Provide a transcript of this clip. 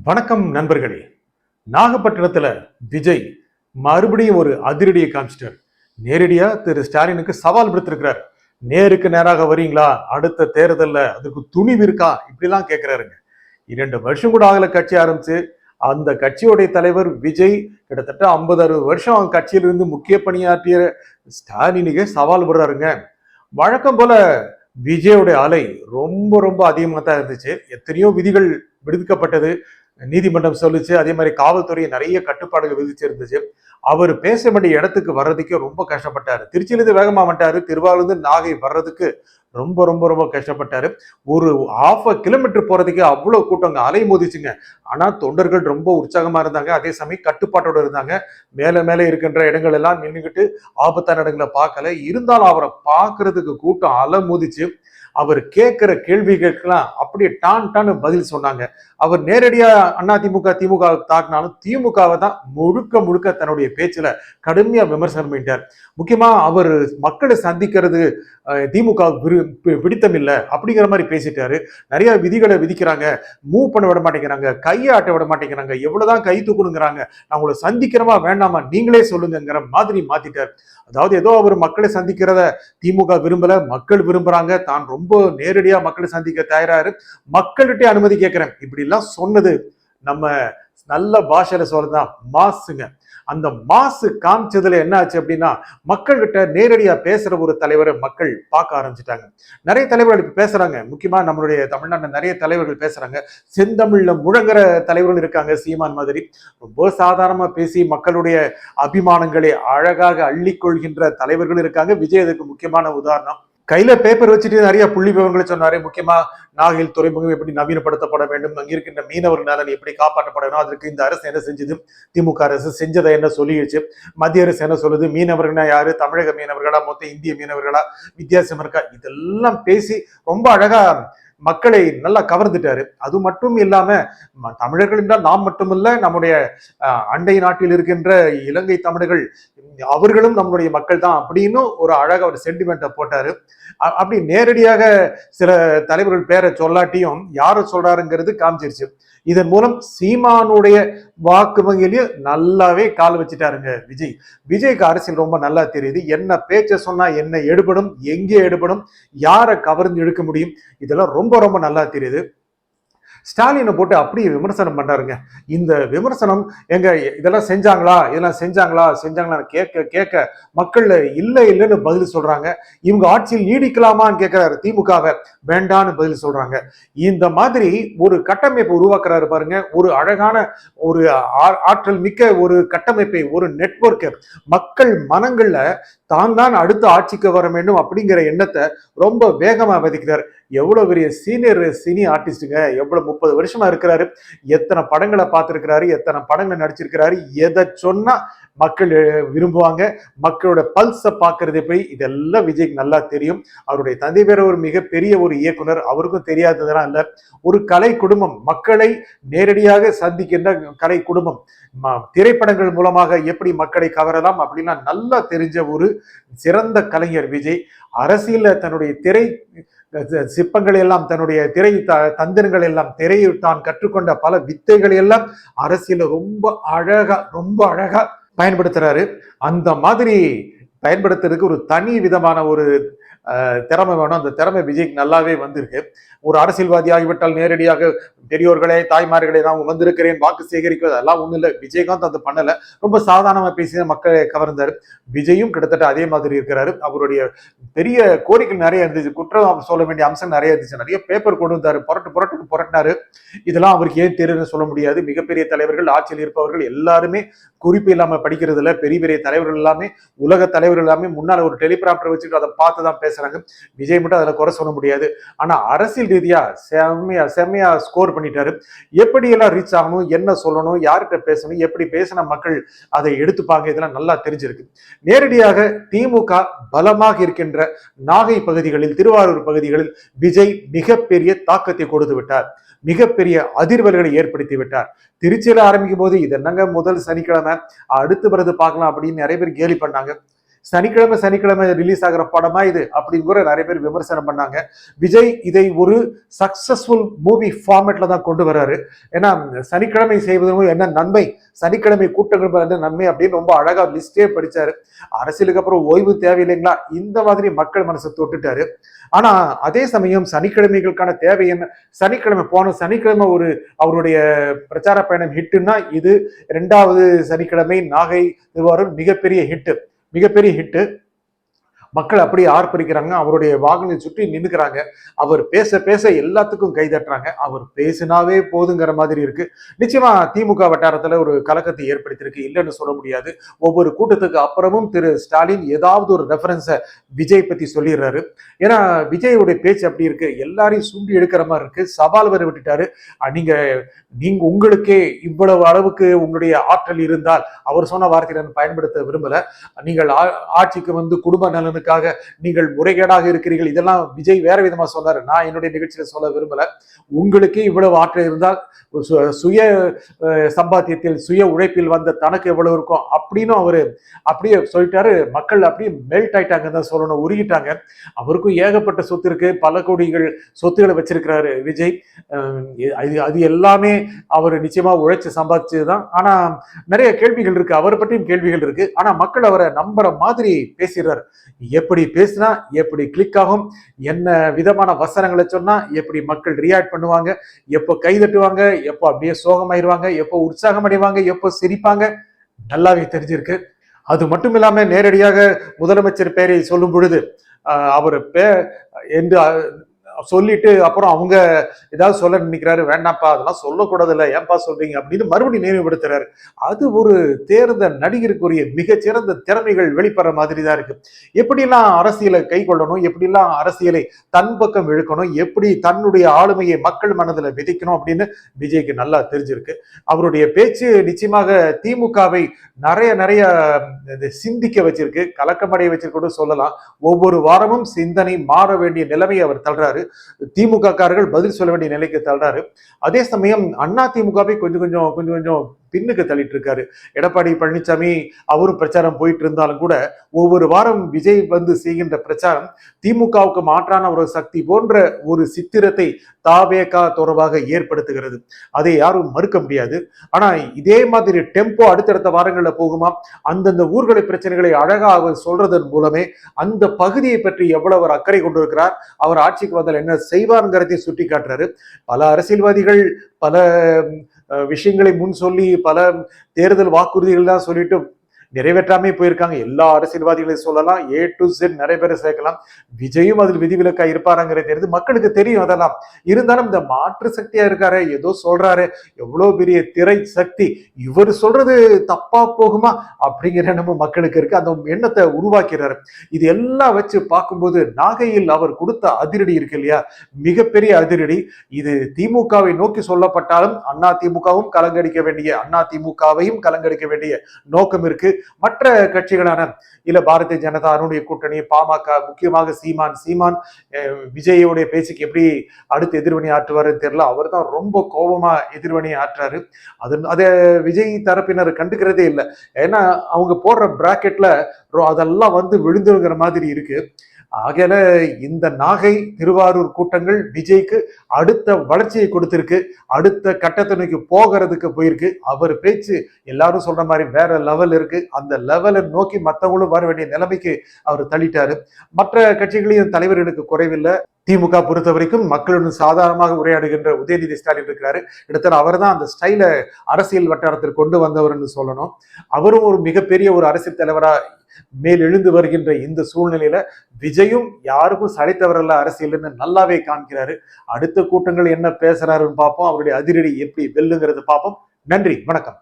வணக்கம் நண்பர்களே. நாகப்பட்டினத்துல விஜய் மறுபடியும் ஒரு அதிரடியை காமிச்சிட்டார். நேரடியா திரு ஸ்டாலினுக்கு சவால் விடுத்திருக்கிறார். நேருக்கு நேராக வரீங்களா, அடுத்த தேர்தல்ல அதுக்கு துணிவு இருக்கா, இப்படிலாம் கேட்கிறாருங்க. 2 வருஷம் கூட ஆகல கட்சி ஆரம்பிச்சு. அந்த கட்சியோடைய தலைவர் விஜய் கிட்டத்தட்ட 50-60 வருஷம் கட்சியிலிருந்து முக்கிய பணியாற்றிய ஸ்டாலினுக்கே சவால் விடுறாருங்க. வழக்கம் போல விஜயோடைய அலை ரொம்ப ரொம்ப அதிகமாக தான் இருந்துச்சு. எத்தனையோ விதிகள் விடுவிக்கப்பட்டது, நீதிமன்றம் சொல்லுச்சு. அதே மாதிரி காவல்துறை நிறைய கட்டுப்பாடுகள் விதிச்சிருந்துச்சு. அவர் பேச வேண்டிய இடத்துக்கு வர்றதுக்கே ரொம்ப கஷ்டப்பட்டாரு. திருச்சியிலிருந்து வேகமா வந்துட்டாரு, திருவாரூர்ந்து நாகை வர்றதுக்கு ரொம்ப ரொம்ப ரொம்ப கஷ்டப்பட்டாரு. ஒரு 1/2 கிலோமீட்டர் போறதுக்கே அவ்வளவு கூட்டங்க, அலை மோதிச்சுங்க. ஆனா தொண்டர்கள் ரொம்ப உற்சாகமா இருந்தாங்க, அதே சமயம் கட்டுப்பாட்டோட இருந்தாங்க. மேல மேல இருக்கின்ற இடங்கள் எல்லாம் நின்றுகிட்டு ஆபத்தான இடங்களை பார்க்கல. இருந்தாலும் அவரை பார்க்கறதுக்கு கூட்டம் அலை மோதிச்சு. அவர் கேட்கிற கேள்விகளுக்கெல்லாம் அப்படியே டான் டான்னு பதில் சொன்னாங்க. அவர் நேரடியா அதிமுக திமுக தாக்கினாலும் திமுகவை தான் முழுக்க முழுக்க தன்னுடைய பேச்சுல கடுமையா விமர்சனம் பண்ணிட்டார். முக்கியமா அவர் மக்களை சந்திக்கிறது திமுக பிடித்தம் இல்லை அப்படிங்கிற மாதிரி பேசிட்டாரு. நிறைய விதிகளை விதிக்கிறாங்க, மூவ் பண்ண விட மாட்டேங்கிறாங்க, கையை ஆட்ட விட மாட்டேங்கிறாங்க, எவ்வளவுதான் கை தூக்கணுங்கிறாங்க, நான் உங்களை சந்திக்கிறவா வேண்டாமா நீங்களே சொல்லுங்கிற மாதிரி மாத்திட்டார். அதாவது ஏதோ அவர் மக்களை சந்திக்கிறத திமுக விரும்பல, மக்கள் விரும்புறாங்க, தான் ரொம்ப நேரடியா மக்களை சந்திக்க தயாராரு, மக்கள்கிட்ட அனுமதி கேட்கிறேன், இப்படி எல்லாம் சொன்னது நம்ம நல்ல பாஷையில சொல்லதான் மாசுங்க. அந்த மாசு காமிச்சதுல என்ன ஆச்சு அப்படின்னா, மக்கள்கிட்ட நேரடியா பேசுற ஒரு தலைவரை மக்கள் பார்க்க ஆரம்பிச்சுட்டாங்க. நிறைய தலைவர்கள் இப்ப பேசுறாங்க. முக்கியமா நம்மளுடைய தமிழ்நாட்டில் நிறைய தலைவர்கள் பேசுறாங்க. செந்தமிழ்ல முழங்குற தலைவர்கள் இருக்காங்க. சீமான் மாதிரி ரொம்ப சாதாரணமா பேசி மக்களுடைய அபிமானங்களை அழகாக அள்ளிக்கொள்கின்ற தலைவர்கள் இருக்காங்க. விஜய் அதுக்கு முக்கியமான உதாரணம். கையில பேப்பர் வச்சுட்டு நிறைய புள்ளி விவரங்களை சொன்னாரு. முக்கியமா நாகையில் துறைமுகம் எப்படி நவீனப்படுத்தப்பட வேண்டும், அங்க இருக்கின்ற மீனவர் நலன் எப்படி காப்பாற்றப்பட வேண்டும், அதற்கு இந்த அரசு என்ன செஞ்சது, திமுக அரசு செஞ்சதை என்ன சொல்லிடுச்சு, மத்திய அரசு என்ன சொல்லுது, மீனவர்களா யாரு, தமிழக மீனவர்களா மொத்த இந்திய மீனவர்களா, வித்தியாசம் இருக்கா, இதெல்லாம் பேசி ரொம்ப அழகா மக்களை நல்லா கவர்ந்துட்டாரு. அது மட்டும் இல்லாம தமிழர்கள் என்றால் நாம் மட்டுமல்ல, நம்முடைய அண்டை நாட்டில் இருக்கின்ற இலங்கை தமிழர்கள் அவர்களும் நம்மளுடைய மக்கள் தான் அப்படின்னு ஒரு அழகா ஒரு சென்டிமெண்ட்டை போட்டாரு. அப்படி நேரடியாக சில தலைவர்கள் பேரை சொல்லாட்டியும் யாரை சொல்றாருங்கிறது காமிச்சிருச்சு. இதன் மூலம் சீமானுடைய வாக்கு வங்கியிலையும் நல்லாவே கால் வச்சுட்டாருங்க விஜய். விஜய்க்கு அரசியல் ரொம்ப நல்லா தெரியுது. என்ன பேச்ச சொன்னா என்ன எடுபடும், எங்கே எடுபடும், யாரை கவர்ந்து இழுக்க முடியும், இதெல்லாம் ரொம்ப ரொம்ப நல்லா தெரியுது. ஸ்டாலினை போட்டு அப்படியே விமர்சனம் பண்றாருங்க. இந்த விமர்சனம் எங்க இதெல்லாம் செஞ்சாங்களா, இதெல்லாம் செஞ்சாங்களா கேட்க கேட்க மக்கள் இல்லை இல்லைன்னு பதில் சொல்றாங்க. இவங்க ஆட்சியில் நீடிக்கலாமான்னு கேட்கிறாரு, திமுகவை வேண்டான்னு பதில் சொல்றாங்க. இந்த மாதிரி ஒரு கட்டமைப்பை உருவாக்குறாரு பாருங்க. ஒரு அழகான ஒரு ஆற்றல் மிக்க ஒரு கட்டமைப்பை, ஒரு நெட்வொர்க்கை மக்கள் மனங்கள்ல தான் அடுத்த ஆட்சிக்கு வர வேண்டும் அப்படிங்கிற எண்ணத்தை ரொம்ப வேகமா விதைக்கிறார். எவ்வளவு பெரிய சீனியர் சினி ஆர்டிஸ்டுங்க, எவ்வளவு 30 வருஷமா இருக்கிறாரு, எத்தனை படங்களை பார்த்திருக்கிறாரு, எத்தனை படங்கள் நடிச்சிருக்கிறாரு, எதை சொன்னா மக்கள் விரும்புவாங்க, மக்களோட பல்ஸை பார்க்கறது எப்படி, இதெல்லாம் விஜய்க்கு நல்லா தெரியும். அவருடைய தந்தை வேற ஒரு மிகப்பெரிய ஒரு இயக்குனர், அவருக்கும் தெரியாததெல்லாம் இல்ல. ஒரு கலை குடும்பம், மக்களை நேரடியாக சந்திக்கின்ற கலை குடும்பம், திரைப்படங்கள் மூலமாக எப்படி மக்களை கவரலாம் அப்படின்னா நல்லா தெரிஞ்ச ஒரு சிறந்த கலைஞர் விஜய். அரசியல தன்னுடைய திரை சிற்பங்கள் எல்லாம், தன்னுடைய திரை தந்திரங்கள் எல்லாம், திரையை தான் கற்றுக்கொண்ட பல வித்தைகள் எல்லாம் அரசியல ரொம்ப அழகா பயன்படுத்துறாரு. அந்த மாதிரி பயன்படுத்துறதுக்கு ஒரு தனி விதமான ஒரு திறமை வேணும். அந்த திறமை விஜய்க்கு நல்லாவே வந்திருக்கு. ஒரு அரசியல்வாதி ஆகிவிட்டால் நேரடியாக பெரியோர்களே தாய்மார்களே நான் வந்திருக்கிறேன் வாக்கு சேகரிக்கிறது அதெல்லாம் ஒண்ணும் இல்லை. விஜயகாந்த் அதை பண்ணல, ரொம்ப சாதாரணமா பேசி மக்களை கவர்ந்தாரு. விஜயும் கிட்டத்தட்ட அதே மாதிரி இருக்கிறாரு. அவருடைய பெரிய கோரிக்கை நிறைய இருந்துச்சு, குற்றம் சொல்ல வேண்டிய அம்சம் நிறைய இருந்துச்சு, நிறைய பேப்பர் கொண்டு வந்தாரு, புரட்டினாரு. இதெல்லாம் அவருக்கு ஏன் தெரியுதுன்னு சொல்ல முடியாது. மிகப்பெரிய தலைவர்கள், ஆட்சியில் இருப்பவர்கள் எல்லாருமே குறிப்பு இல்லாம படிக்கிறது இல்லை. பெரிய பெரிய தலைவர்கள் எல்லாமே, உலக தலைவர்கள் எல்லாமே முன்னால ஒரு டெலிபிராப்டர் வச்சுட்டு அதை பார்த்துதான் பேசுறாங்க. விஜய் மட்டும் அதுல குறை சொல்ல முடியாது. ஆனா அரசியல் ரீதியா செம்மையா ஸ்கோர் பண்ணிட்டாரு. எப்படி எல்லாம் ரீச் ஆகணும், என்ன சொல்லணும், யார்கிட்ட பேசணும், எப்படி பேசின மக்கள் அதை எடுத்துப்பாங்க, இதெல்லாம் நல்லா தெரிஞ்சிருக்கு. நேரடியாக திமுக பலமாக இருக்கின்ற நாகை பகுதிகளில், திருவாரூர் பகுதிகளில் விஜய் மிகப்பெரிய தாக்கத்தை கொடுத்து விட்டார், மிகப்பெரிய அதிர்வல்களை ஏற்படுத்தி விட்டார். திருச்சியில ஆரம்பிக்கும் போது இது என்னங்க முதல் சனிக்கிழமை அடுத்து வரது பார்க்கலாம் அப்படின்னு நிறைய பேர் கேலி பண்ணாங்க. சனிக்கிழமை சனிக்கிழமை ரிலீஸ் ஆகிற படமா இது அப்படின்னு கூட நிறைய பேர் விமர்சனம் பண்ணாங்க. விஜய் இதை ஒரு சக்சஸ்ஃபுல் மூவி ஃபார்மேட்ல தான் கொண்டு வர்றாரு. ஏன்னா சனிக்கிழமை செய்வதற்கு என்ன நன்மை, சனிக்கிழமை கூட்டங்கள் என்ன நன்மை அப்படின்னு ரொம்ப அழகா லிஸ்டே படிச்சாரு. அரசியலுக்கு அப்புறம் ஓய்வு தேவையில்லைங்களா, இந்த மாதிரி மக்கள் மனசை தொட்டுட்டாரு. ஆனா அதே சமயம் சனிக்கிழமைகளுக்கான தேவை என்ன, சனிக்கிழமை போன சனிக்கிழமை ஒரு அவருடைய பிரச்சார பயணம் ஹிட்டுன்னா, இது 2வது சனிக்கிழமை நாகை திருவாரூர் மிகப்பெரிய ஹிட்டு. மக்கள் அப்படியே ஆர்ப்பரிக்கிறாங்க, அவருடைய வாகனத்தை சுற்றி நின்னுக்கிறாங்க. அவர் பேச பேச எல்லாத்துக்கும் கை தட்டுறாங்க. அவர் பேசினாவே போதுங்கிற மாதிரி இருக்கு. நிச்சயமா திமுக வட்டாரத்துல ஒரு கலக்கத்தை ஏற்படுத்தியிருக்கு, இல்லைன்னு சொல்ல முடியாது. ஒவ்வொரு கூட்டத்துக்கு அப்புறமும் திரு ஸ்டாலின் ஏதாவது ஒரு ரெஃபரன்ஸை விஜய் பத்தி சொல்லிடுறாரு. ஏன்னா விஜயோடைய பேச்சு அப்படி இருக்கு, எல்லாரையும் சுண்டி எடுக்கிற மாதிரி இருக்கு. சவால் வரை விட்டுட்டாரு. நீங்க உங்களுக்கே இவ்வளவு அளவுக்கு உங்களுடைய ஆற்றல் இருந்தால், அவர் சொன்ன வார்த்தையை நான் பயன்படுத்த விரும்பல, நீங்கள் ஆட்சிக்கு வந்து குடும்ப நலனுக்காக நீங்கள் முறைகேடாக இருக்கிறீர்கள், இதெல்லாம் விஜய் வேற விதமா சொன்னாரு, நான் என்னுடைய நிகழ்ச்சியில சொல்ல விரும்பல. உங்களுக்கே இவ்வளவு ஆற்றல் இருந்தால் சுய சம்பாத்தியத்தில் சுய உழைப்பில் வந்த தனக்கு எவ்வளவு இருக்கும் அப்படின்னு அவரு அப்படியே சொல்லிட்டாரு. மக்கள் அப்படியே மெல்ட் ஆயிட்டாங்கன்னு தான் சொல்லணும், உருகிட்டாங்க. அவருக்கும் ஏகப்பட்ட சொத்து இருக்கு, பல கோடிகள் சொத்துக்களை வச்சிருக்கிறாரு விஜய். அது எல்லாமே அவர் நிச்சயமா உழைச்சு சம்பாதிச்சதுதான். ஆனா நிறைய கேள்விகள் இருக்கு, அவரை பற்றியும் கேள்விகள் இருக்கு. ஆனா மக்கள் அவரை நம்புற மாதிரி பேசுறாரு. எப்படி பேசினா எப்படி கிளிக் ஆகும், என்ன விதமான வசனங்களை சொன்னா எப்படி மக்கள் ரியாக்ட் பண்ணுவாங்க, எப்போ கை தட்டுவாங்க, எப்போ அப்படியே சோகமாயிருவாங்க, எப்போ உற்சாகம் அடைவாங்க, எப்போ சிரிப்பாங்க, நல்லாவே தெரிஞ்சிருக்கு. அது மட்டும் இல்லாம நேரடியாக முதலமைச்சர் பெயரை சொல்லும் பொழுது அவர் என்று சொல்லிட்டு அப்புறம் அவங்க ஏதாவது சொல்ல நினைக்கிறாரு, வேண்டாம்ப்பா அதெல்லாம் சொல்லக்கூடாது, இல்லை ஏன்பா சொல்றீங்க அப்படின்னு மறுபடியும் நினைவுபடுத்துறாரு. அது ஒரு தேர்ந்த நடிகருக்குரிய மிகச்சிறந்த திறமைகள் வெளிப்படுற மாதிரி தான் இருக்கு. எப்படிலாம் அரசியலை கை கொள்ளணும், எப்படிலாம் அரசியலை தன் பக்கம் இழுக்கணும், எப்படி தன்னுடைய ஆளுமையை மக்கள் மனதில் விதைக்கணும் அப்படின்னு விஜய்க்கு நல்லா தெரிஞ்சிருக்கு. அவருடைய பேச்சு நிச்சயமாக திமுகவை நிறைய சிந்திக்க வச்சிருக்கு, கலக்கமடைய வச்சிருக்க சொல்லலாம். ஒவ்வொரு வாரமும் சிந்தனை மாற வேண்டிய நிலைமை அவர் தள்ளுறாரு. திமுக காரர்கள் பதில் சொல்ல வேண்டிய நிலைக்கு தள்ளுறாரு. அதே சமயம் அண்ணா திமுகவை கொஞ்சம் கொஞ்சம் பின்னுக்கு தள்ளிட்டு இருக்காரு. எடப்பாடி பழனிசாமி அவரும் பிரச்சாரம் போயிட்டு இருந்தாலும் கூட ஒவ்வொரு வாரம் விஜய் வந்து செய்கின்ற பிரச்சாரம் திமுகவுக்கு மாற்றான ஒரு சக்தி போன்ற ஒரு சித்திரத்தை தாவேகா தொடர்பாக ஏற்படுத்துகிறது. அதை யாரும் மறுக்க முடியாது. ஆனா இதே மாதிரி டெம்போ அடுத்தடுத்த வாரங்கள்ல போகுமா, அந்தந்த ஊர்களை பிரச்சனைகளை அழகாக சொல்றதன் மூலமே அந்த பகுதியை பற்றி எவ்வளவு அவர் அக்கறை கொண்டிருக்கிறார், அவர் ஆட்சிக்கு வந்தால் என்ன செய்வார்ங்கிறதை சுட்டி காட்டுறாரு. பல அரசியல்வாதிகள் பல விஷயங்களை முன் சொல்லி பல தேர்தல் வாக்குறுதிகள் தான் சொல்லிட்டு நிறைவேற்றாமே போயிருக்காங்க. எல்லா அரசியல்வாதிகளையும் சொல்லலாம், A to Z நிறைய பேரை சேர்க்கலாம். விஜயும் அதில் விதிவிலக்கா இருப்பாராங்கிறது தெரியுது, மக்களுக்கு தெரியும். அதெல்லாம் இருந்தாலும் இந்த மாற்று சக்தியா இருக்காரு, ஏதோ சொல்றாரு, எவ்வளவு பெரிய திரை சக்தி, இவர் சொல்றது தப்பா போகுமா அப்படிங்கிற எண்ணமும் மக்களுக்கு இருக்கு. அந்த எண்ணத்தை உருவாக்கிறாரு. இது எல்லாம் வச்சு பார்க்கும்போது நாகையில் அவர் கொடுத்த அதிரடி இருக்கு இல்லையா, மிகப்பெரிய அதிரடி. இது திமுகவை நோக்கி சொல்லப்பட்டாலும் அண்ணா திமுகவும் கலங்கடிக்க வேண்டிய நோக்கம் இருக்கு. மற்ற கட்சிகளான இல்ல பாரதிய ஜனதா, அனுடைய கூட்டணி, பாமக, முக்கியமாக சீமான் விஜயோடைய பேச்சுக்கு எப்படி அடுத்து எதிர்வினை ஆற்றுவாருன்னு தெரியல. அவர் தான் ரொம்ப கோபமா எதிர்வினை ஆற்றாரு. அதை விஜய் தரப்பினர் கண்டுக்கிறதே இல்லை. ஏன்னா அவங்க போடுற பிராக்கெட்ல அதெல்லாம் வந்து விழுந்துங்கிற மாதிரி இருக்கு. ஆகல இந்த நாகை திருவாரூர் கூட்டங்கள் விஜய்க்கு அடுத்த வளர்ச்சியை கொடுத்திருக்கு, அடுத்த கட்டத்தை நோக்கி போகிறதுக்கு போயிருக்கு. அவர் பேச்சு எல்லாரும் சொல்ற மாதிரி வேற லெவல் இருக்கு. அந்த லெவலை நோக்கி மற்றவங்களும் வர வேண்டிய நிலைமைக்கு அவர் தள்ளிட்டாரு. மற்ற கட்சிகளையும் தலைவர்களுக்கு குறைவில்லை. திமுக பொறுத்த வரைக்கும் மக்களுடன் சாதாரணமாக உரையாடுகின்ற உதயநிதி ஸ்டாலின் இருக்கிறாரு. இடத்துல அவர் தான் அந்த ஸ்டைலை அரசியல் வட்டாரத்தில் கொண்டு வந்தவர்னு சொல்லணும். அவரும் ஒரு மிகப்பெரிய ஒரு அரசியல் தலைவரா மேல் எழுந்து வருகின்ற இந்த சூழ்நிலையில விஜயும் யாருக்கும் சளைத்தவரல்ல அரசியல்னு நல்லாவே காண்கிறாரு. அடுத்த கூட்டங்கள் என்ன பேசுறாருன்னு பார்ப்போம், அவருடைய அதிரடி எப்படி வெல்லுங்கிறது பார்ப்போம். நன்றி, வணக்கம்.